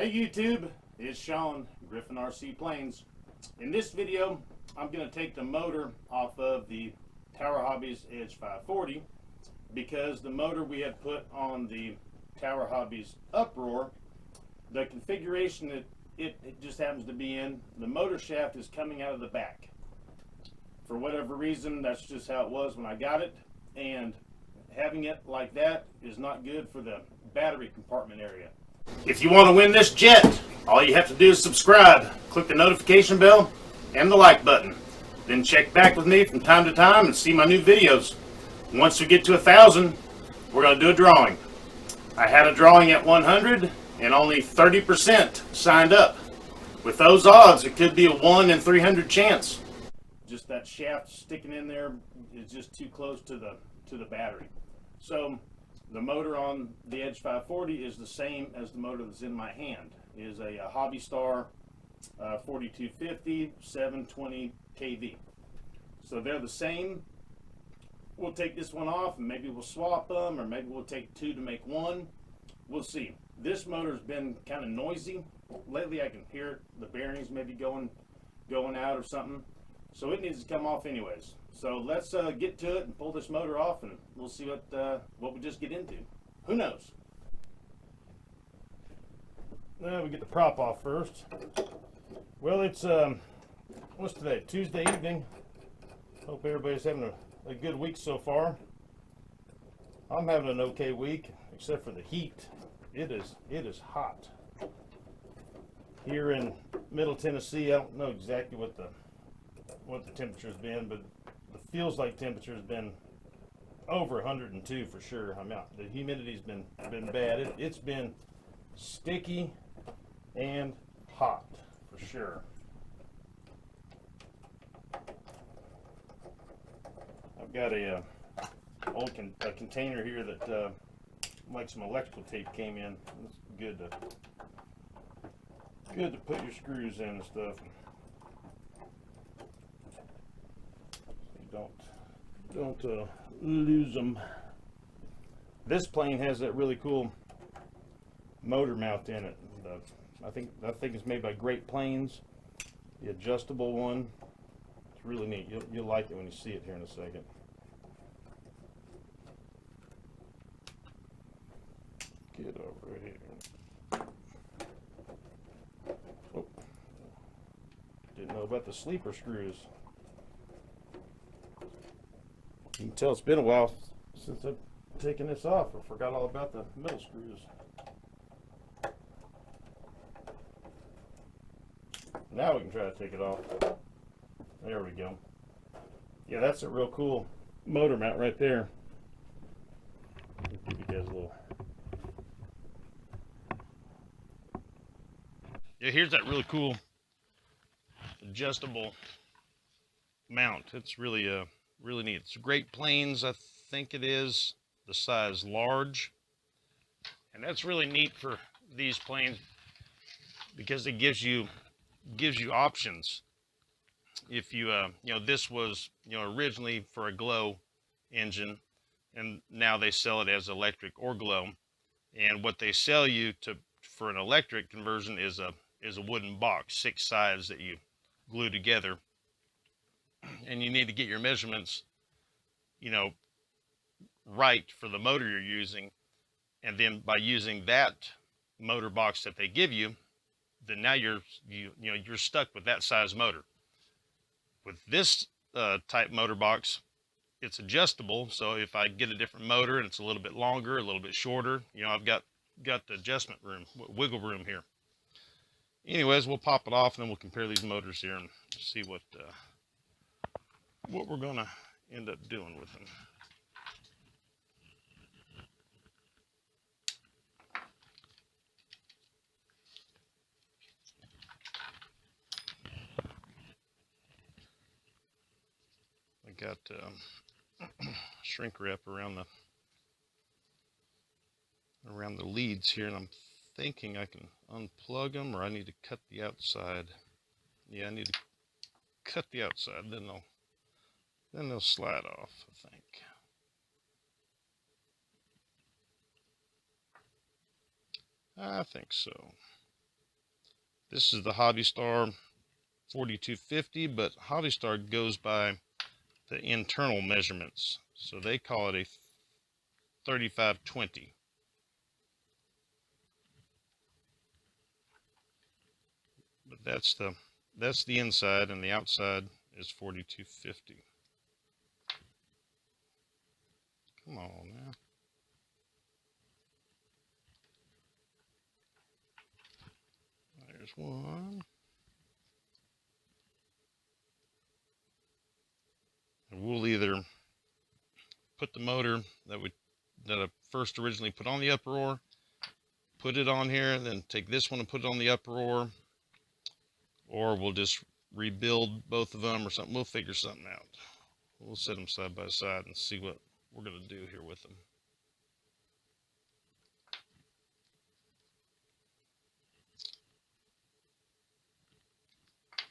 Hey YouTube, it's Sean, Griffin RC Planes. In this video, I'm going to take the motor off of the Tower Hobbies Edge 540 because the motor we had put on the Tower Hobbies Uproar, the configuration that it just happens to be in, the motor shaft is coming out of the back. For whatever reason, that's just how it was when I got it, and having it like that is not good for the battery compartment area. If you want to win this jet, all you have to do is subscribe, click the notification bell, and the like button. Then check back with me from time to time and see my new videos. Once we get to 1,000, we're going to do a drawing. I had a drawing at 100 and only 30% signed up. With those odds, it could be a 1 in 300 chance. Just that shaft sticking in there is just too close to the battery. So the motor on the Edge 540 is the same as the motor that's in my hand. It is a Hobby Star 4250 720 kV. So they're the same. We'll take this one off and maybe we'll swap them, or maybe we'll take two to make one. We'll see. This motor's been kind of noisy. Lately I can hear the bearings maybe going out or something. So it needs to come off anyways. So let's get to it and pull this motor off, and we'll see what we just get into. Who knows? Well, we get the prop off first. Well, it's what's today? Tuesday evening. Hope everybody's having a good week so far. I'm having an okay week, except for the heat. It is hot here in Middle Tennessee. I don't know exactly what the temperature's been, but it feels like temperature's been over 102 for sure. I mean, the humidity's been bad. It's been sticky and hot for sure. I've got a container here that like some electrical tape came in. It's good to put your screws in and stuff. Don't lose them. This plane has that really cool motor mount in it. I think it's made by Great Planes. The adjustable one. It's really neat. You'll like it when you see it here in a second. Get over here. Oh. Didn't know about the sleeper screws. You can tell it's been a while since I've taken this off. I forgot all about the middle screws. Now we can try to take it off. There we go. Yeah, that's a real cool motor mount right there. Give you guys a little. Yeah, here's that really cool adjustable mount. It's really really neat. It's Great Planes, I think it is, the size large, and that's really neat for these planes because it gives you options. If you this was originally for a glow engine, and now they sell it as electric or glow, and what they sell you for an electric conversion is a wooden box, 6 sides that you glue together. And you need to get your measurements, right for the motor you're using. And then by using that motor box that they give you, then now you're stuck with that size motor. With this type motor box, it's adjustable. So if I get a different motor and it's a little bit longer, a little bit shorter, I've got the adjustment room, wiggle room here. Anyways, we'll pop it off and then we'll compare these motors here and see what we're gonna end up doing with them. I got shrink wrap around the leads here, and I'm thinking I can unplug them, or I need to cut the outside. Yeah, I need to cut the outside, then they'll slide off, I think. I think so. This is the Hobby Star 4250, but Hobby Star goes by the internal measurements, so they call it a 3520. But that's the inside, and the outside is 4250. Come on now. There's one. And we'll either put the motor that I first originally put on the upper oar, put it on here, and then take this one and put it on the upper oar, or we'll just rebuild both of them or something. We'll figure something out. We'll set them side by side and see what we're going to do here with them.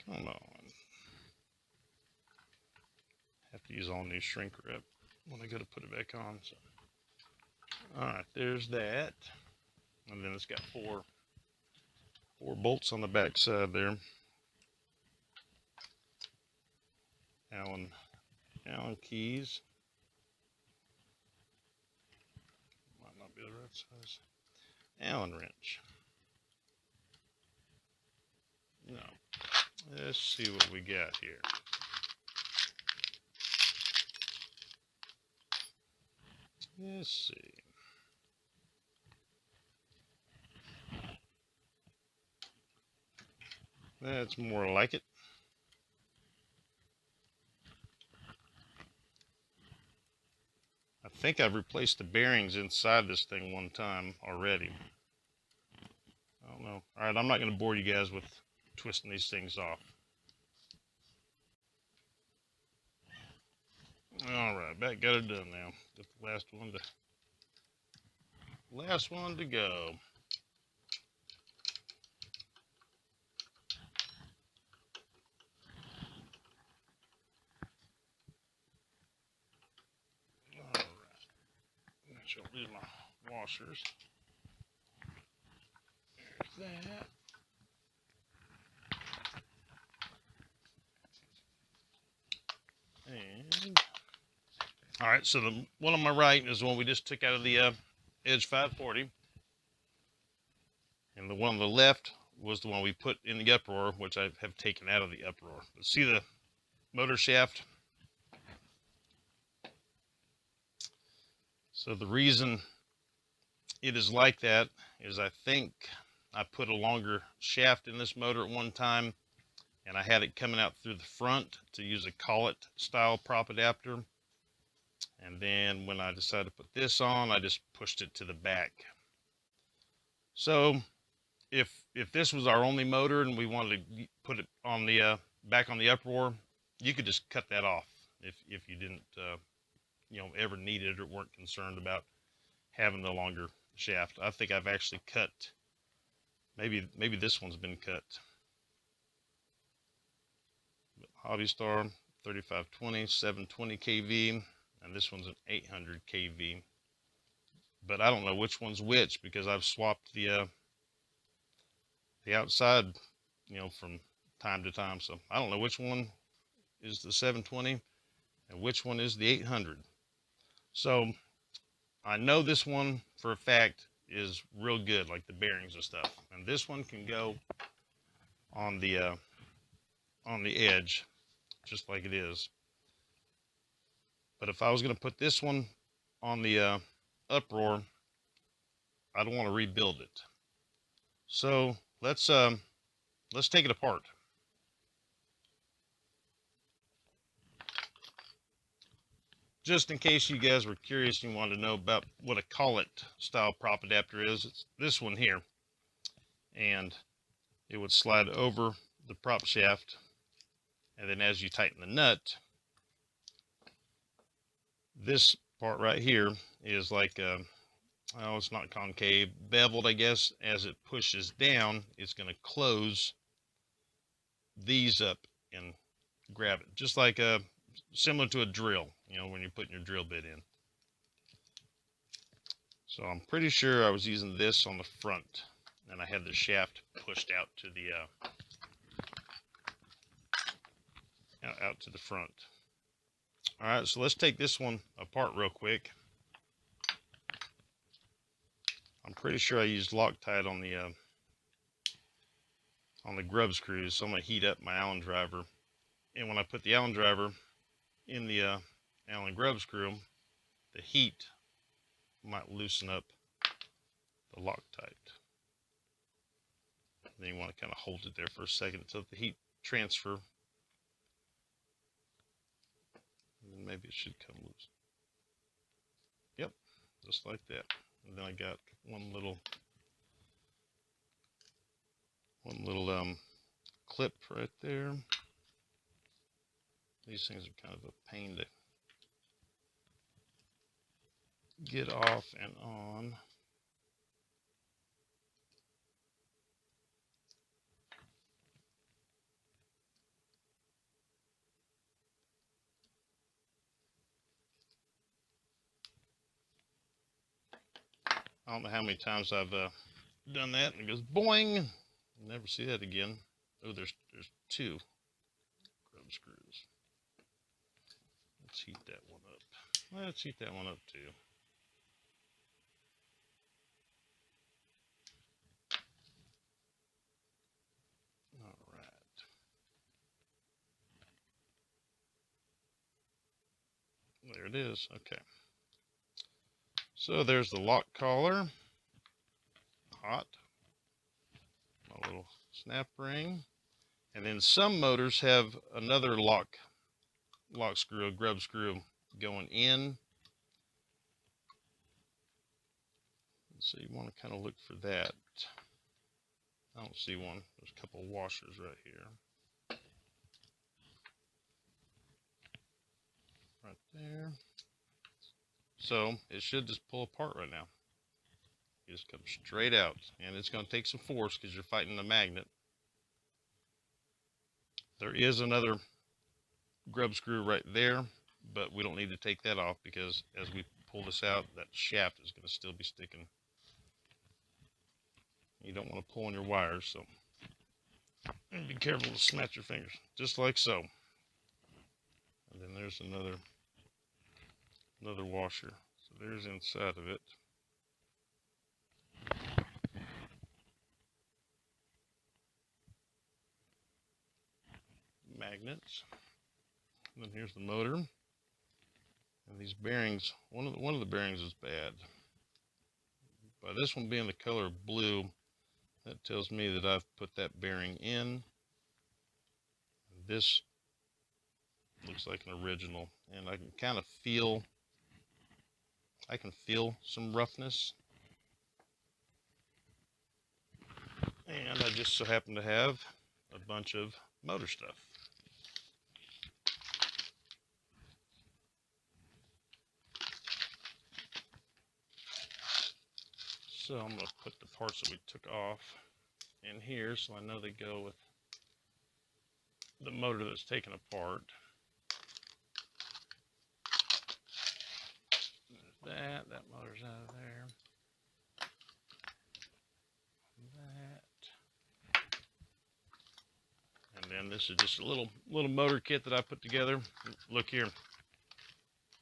Come on. Have to use all new shrink wrap when I go to put it back on. So. Alright, there's that. And then it's got four bolts on the back side there. Allen keys. Might not be the right size. Allen wrench. No. Let's see what we got here. Let's see. That's more like it. I think I've replaced the bearings inside this thing one time already. I don't know. All right, I'm not going to bore you guys with twisting these things off. All right, got it done now. Got the last one to go. All right, I'll do my washers. There's that. And all right, so the one on my right is the one we just took out of the Edge 540, and the one on the left was the one we put in the upper oar, which I have taken out of the upper oar. But see the motor shaft? So the reason it is like that is I think I put a longer shaft in this motor at one time, and I had it coming out through the front to use a collet style prop adapter. And then when I decided to put this on, I just pushed it to the back. So if this was our only motor and we wanted to put it on the back on the upper oar, you could just cut that off if you didn't ever need it or weren't concerned about having the longer shaft. I think I've actually cut, maybe this one's been cut. But Hobby Star 3520, 720 kV, and this one's an 800 kV. But I don't know which one's which because I've swapped the outside, from time to time. So I don't know which one is the 720 and which one is the 800. So I know this one for a fact is real good, like the bearings and stuff. And this one can go on the edge, just like it is. But if I was going to put this one on the upper oar, I don't want to rebuild it. So let's take it apart. Just in case you guys were curious and you wanted to know about what a collet style prop adapter is, it's this one here. And it would slide over the prop shaft, and then as you tighten the nut, this part right here is like it's not concave, beveled, I guess. As it pushes down, it's going to close these up and grab it, just like similar to a drill, when you're putting your drill bit in. So I'm pretty sure I was using this on the front, and I had the shaft pushed out to the out to the front. All right, so let's take this one apart real quick. I'm pretty sure I used Loctite on the grub screws, so I'm gonna heat up my Allen driver. And when I put the Allen driver in the Allen grub screw, the heat might loosen up the Loctite. Then you want to kind of hold it there for a second until the heat transfer. And then maybe it should come loose. Yep, just like that. And then I got one little clip right there. These things are kind of a pain to get off and on. I don't know how many times I've done that, and it goes boing. I'll never see that again. Oh, there's two grub screws. Let's heat that one up. Let's heat that one up too. All right. There it is. Okay. So there's the lock collar. Hot. A little snap ring. And then some motors have another lock screw, a grub screw going in. So you want to kind of look for that. I don't see one. There's a couple of washers right here. Right there. So it should just pull apart right now. You just come straight out, and it's going to take some force because you're fighting the magnet. There is another grub screw right there, but we don't need to take that off because as we pull this out, that shaft is going to still be sticking. You don't want to pull on your wires, so and be careful to smash your fingers, just like so. And then there's another washer. So there's inside of it. Magnets. And then here's the motor. And these bearings, one of the bearings is bad. By this one being the color blue, that tells me that I've put that bearing in. This looks like an original, and I can kind of feel some roughness. And I just so happen to have a bunch of motor stuff. So I'm going to put the parts that we took off in here so I know they go with the motor that's taken apart. There's that motor's out of there. That. And then this is just a little motor kit that I put together. Look here.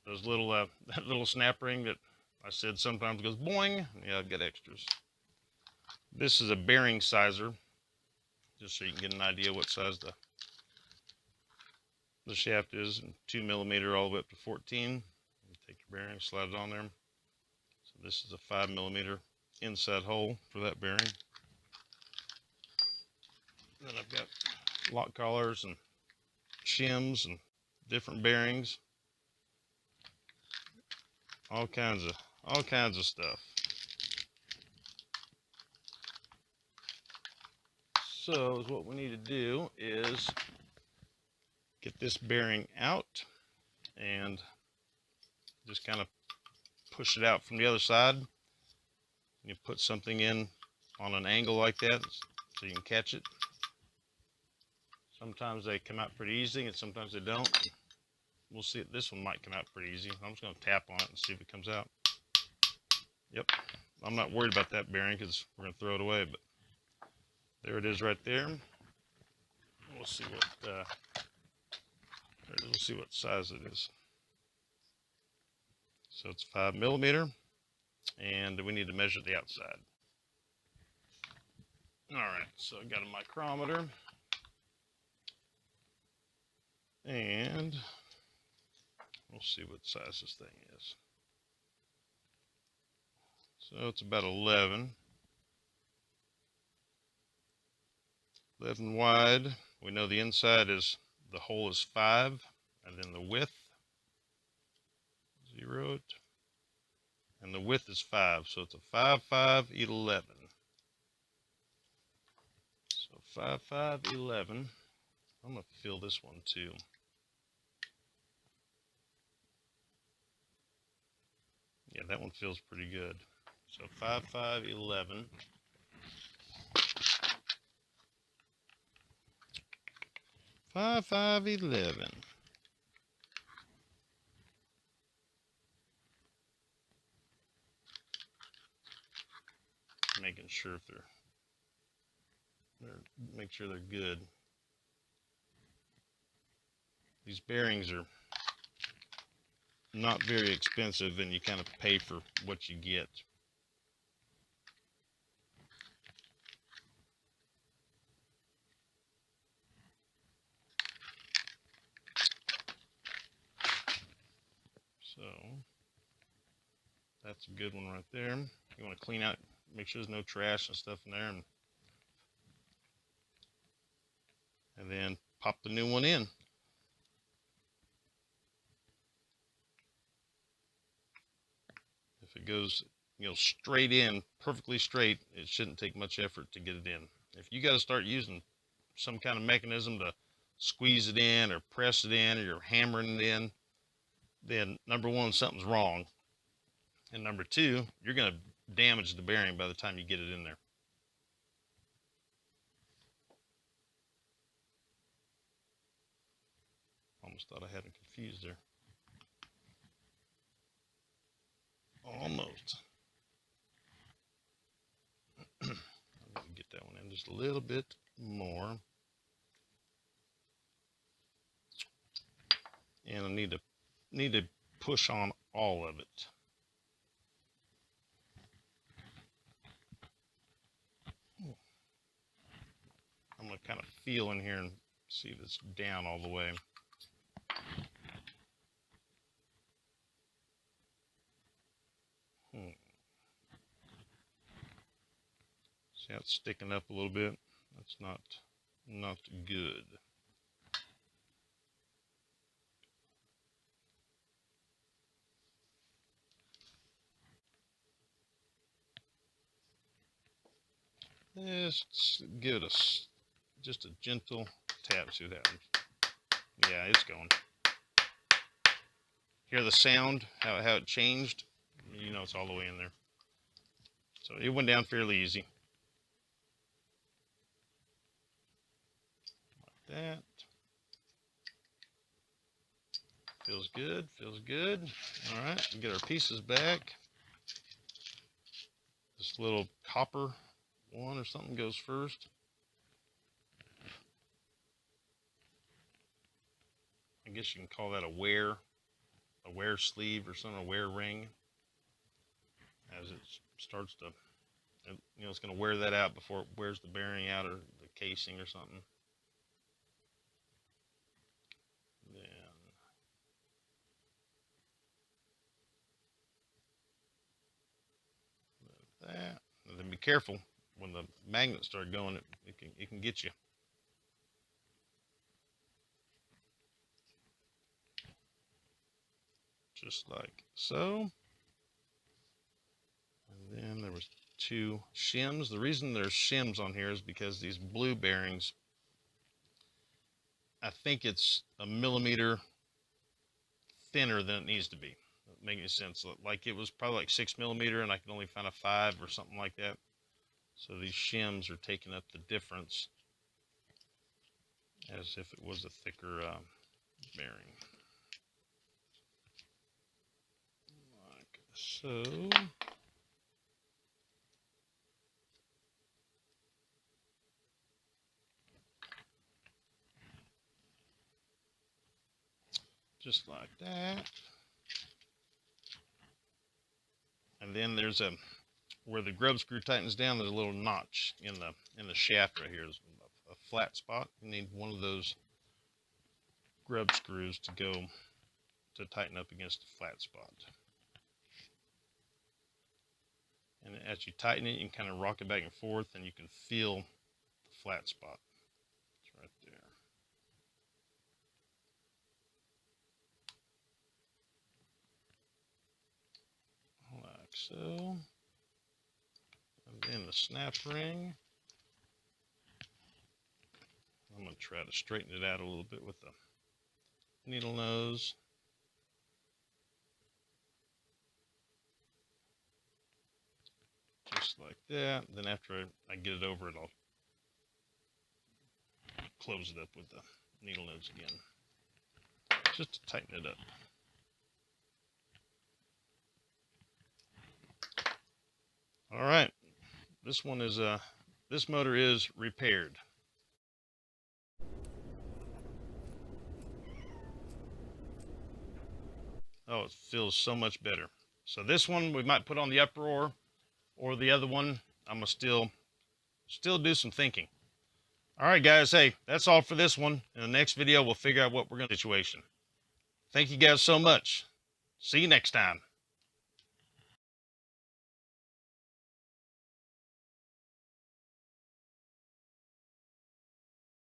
Those little that little snap ring that I said sometimes goes boing. Yeah, I've got extras. This is a bearing sizer, just so you can get an idea what size the shaft is. 2 millimeter all the way up to 14. You take your bearing, slide it on there. So this is a 5 millimeter inside hole for that bearing. Then I've got lock collars and shims and different bearings. All kinds of stuff. So what we need to do is get this bearing out and just kind of push it out from the other side. You put something in on an angle like that so you can catch it. Sometimes they come out pretty easy and sometimes they don't. We'll see. This one might come out pretty easy. I'm just going to tap on it and see if it comes out. Yep. I'm not worried about that bearing because we're going to throw it away, but There it is right there. We'll see what we'll see what size it is. So it's 5mm, and we need to measure the outside. All right, so I got a micrometer, and we'll see what size this thing is. So it's about 11 wide. We know the inside is, the hole is 5, and then the width, 0, and the width is 5. So it's a 5, 5, 11. So 5, 5, 11. I'm gonna fill this one too. Yeah, that one feels pretty good. So 5, 5, 11. 5, 5, 11. Making sure if make sure they're good. These bearings are not very expensive, and you kind of pay for what you get. So that's a good one right there. You want to clean out, make sure there's no trash and stuff in there, and then pop the new one in. If it goes, straight in, perfectly straight, it shouldn't take much effort to get it in. If you got to start using some kind of mechanism to squeeze it in or press it in, or you're hammering it in, then number one, something's wrong. And number two, you're going to damage the bearing by the time you get it in there. Almost thought I had it confused there. Almost. I'm going to get that one in just a little bit more. And I need to push on all of it. I'm going to kind of feel in here and see if it's down all the way. See how it's sticking up a little bit? That's not good. Let's give it just a gentle tap, see what happens. Yeah, it's going. Hear the sound, how it changed? You know it's all the way in there. So it went down fairly easy. Like that. Feels good, feels good. All right, we get our pieces back. This little copper one or something goes first. I guess you can call that a wear sleeve or something, a wear ring. As it starts to, it's going to wear that out before it wears the bearing out or the casing or something. Then that, and then be careful when the magnets start going. It can get you. Just like so. And then there was 2 shims. The reason there's shims on here is because these blue bearings, I think it's a millimeter thinner than it needs to be. Making sense. Like it was probably like 6mm, and I can only find a 5 or something like that. So these shims are taking up the difference, as if it was a thicker bearing. Like so. just like that. And then there's a, where the grub screw tightens down, there's a little notch in the shaft right here. There's a flat spot. You need one of those grub screws to go to tighten up against the flat spot. And as you tighten it, you can kind of rock it back and forth, and you can feel the flat spot. It's right there. Like so. And then the snap ring. I'm going to try to straighten it out a little bit with the needle nose. Just like that. Then after I get it over it, I'll close it up with the needle nose again, just to tighten it up. All right, this one is this motor is repaired. Oh, it feels so much better. So this one we might put on the uproar, or the other one I'm gonna still do some thinking. All right, guys, hey, that's all for this one. In the next video, we'll figure out what we're gonna situation. Thank you guys so much. See you next time.